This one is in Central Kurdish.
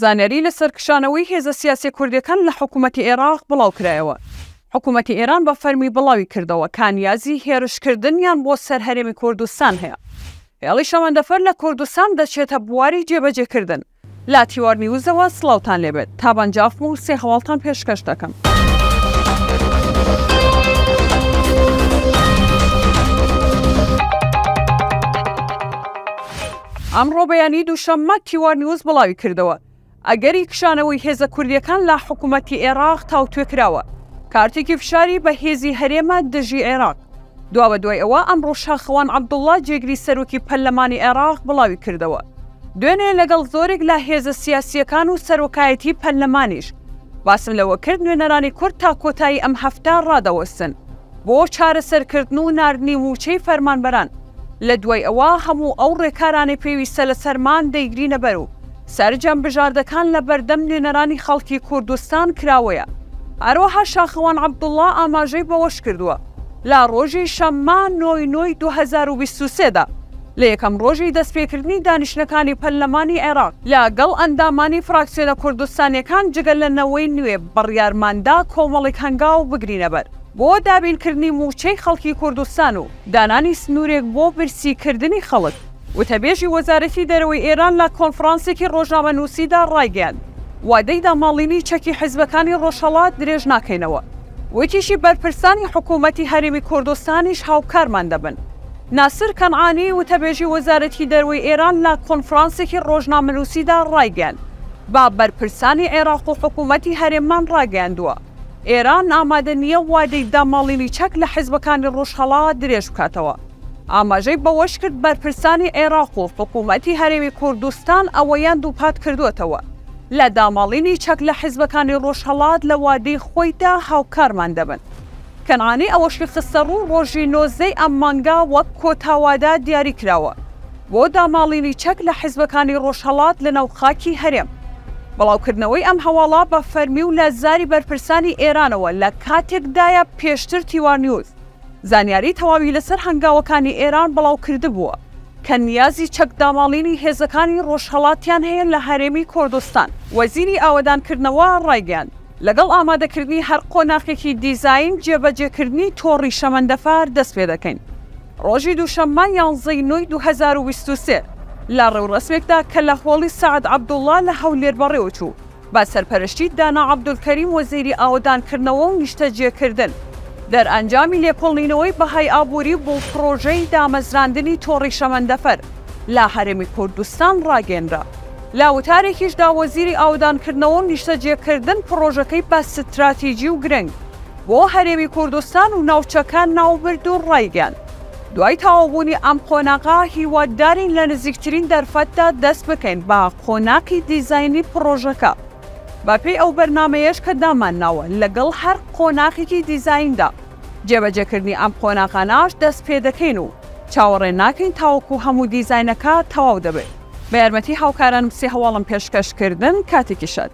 زانیاری لەسەر کشانەوەی هێزە سیاسی کوردیەکان لە حکوومەتی عێراق بڵاوکرایەوە. حکوومەتی ئێران بە فەرمی بڵاوی کردەوە کانیازی هێرشکردنیان بۆ سەر هەرێمی کوردستان هەیە. هێڵی شەمەندەفەر لە کوردستان دەچێتە بواری جێبەجێکردن. لا تیوار نیوزەوە سڵاوتان لێبێت. تابانجافم و سێ هەواڵتان پێشکەش دەکەم. ئەمڕۆ بەیانی دووشەممە تیوار نیوز بڵاوی کردەوە ئەگەری کشانەوەی هێزە کوردیەکان لە حکوومەتی عێراق تاوتوێکراوە. کارتێکی فشاری بە هێزی هەرێمە دژی عێراق. دوا بە دوای ئەوە ئەمڕۆ شاخەوان عەبدوڵڵا جێگری سەرۆکی پەرلەمانی عێراق بڵاوی کردەوە. دوێنێ لەگەڵ زۆرێک لە هێزە سیاسیەکان و سەرۆکایەتی پەرلەمانیش باسم لەوە کرد نوێنەرانی کورد تا کۆتایی ئەم هەفتە ڕادەوەستن بۆ چارەسەرکردن و ناردنی موچەی فەرمانبەران. لە دوای ئەوە هەموو ئەو ڕێکارانی پێویستە لە سەرمان دەیگرینە بەر و سەرجەم بژاردەکان لە بەردەم نوێنەرانی خەڵکی کوردستان کراوەیە. هەروەها شاخەوان عەبدوڵڵا ئاماژەی بەوەش کردووە لە ڕۆژی شەممە نۆی 2023دا لە یەکەم ڕۆژی دەستپێکردنی دانیشتەکانی پەرلەمانی عێراق لەگەڵ ئەندامانی فراکسیۆنە کوردستانیەکان جگەل لە نەوەی نوێ بڕیارماندا کۆمەڵێک هەنگاو بگرینە بەر بۆ دابینکردنی موچەی خەڵکی کوردستان و دانانی سنوورێک بۆ برسیکردنی خەڵک. وتەبێژی وەزارەتی دەرەوەی ئێران لە کۆنفرانسێکی ڕۆژنامەنووسیدا ڕایگەیاند وادەی داماڵینی چەکی حیزبەکانی ڕۆژهەڵات درێژ ناکەینەوە. وتیشی بەرپرسانی حکوومەتی هەرێمی کوردستانیش هاوکارمان دەبن. ناسر کەنعانی وتەبێژی وەزارەتی دەرەوەی ئێران لە کۆنفرانسێکی ڕۆژنامەنووسیدا ڕایگەیاند با بەرپرسانی عێراق و حکوومەتی هەرێممان ڕاگەیاندووە ئێران ئامادە نییە وادەی داماڵینی چەک لە حیزبەکانی ڕۆژهەڵات درێژ بکاتەوە. ئاماژەی بەوەش کرد بەرپرسانی عێراق و حکوومەتی هەرێمی کوردستان ئەوەیان دووپات کردوێتەوە لە داماڵینی چەک لە حیزبەکانی ڕۆژهەڵات لە وادەی خۆیدا هاوکارمان دەبن. کەنعانی ئەوەشی خستە ڕوو ڕۆژی 19 ئەم مانگا وەک کۆتاوادا دیاری کراوە بۆ داماڵینی چەک لە حیزبەکانی ڕۆژهەڵات لە ناو خاکی هەرێم. بەڵاوکردنەوەی ئەم هەواڵا بە فەرمی و لە زاری بەرپرسانی ئێرانەوە لە کاتێکدایە پێشتر تیوار نیوز زانیاری تەواوی لەسەر هەنگاوەکانی ئێران بڵاو کرده بووە کە نیازی چەک داماڵینی هێزەکانی ڕۆژهەڵاتیان هەیە لە هەرێمی کوردستان. وەزیری ئاوەدانکردنەوە ڕایگەیاند لەگەڵ ئامادەکردنی هەر قۆناغێکی دیزاین جێبەجێکردنی تۆڕی شەمەندەفار دەست پێ دەکەین. ڕۆژی دووشەممە 11 نۆی 2023 لە ڕێوڕسمێکدا کە لە هۆڵی سەعد عەبدوڵڵا لە هەولێر بەڕێوەچوو با سەرپەرشتی دانا عەبدولکەریم وەزیری ئاوەدانکردنەوە و نیشتەجێکردن دەرئەنجامی لێکۆڵینەوەی بەهای ئابووری بۆ پرۆژەی دامەزراندنی تۆڕی شەمەندەفەر لە هەرێمی کوردستان ڕاگەیەنرا. لا وتارێکیشدا وەزیری ئاوەدانکردنەوە و نیشتەجێکردن پرۆژەکەی بە ستراتیجی و گرنگ بۆ هەرێمی کوردستان و ناوچەکان ناوبرد و ڕایگەیاند. دوای تەواوبوونی ئەم قۆناغا هیوادارین لە نزیکترین دەرفەتدا دەست بکەین بە قۆناغی دیزاینی پرۆژەکە. بە پێی ئەو بەرنامەیەش کە دامانناوە لەگەڵ هەر قۆناغێکی دیزایندا جێبەجێکردنی ئەم قۆناغانەش دەست پێ دەکەین و چاوەڕێ ناکەین تاوەکو هەموو دیزاینەکە تەواو دەبێت. بە یارمەتی هاوکارانم سێ هەواڵم پێشکەشکردن کاتێکی شەد.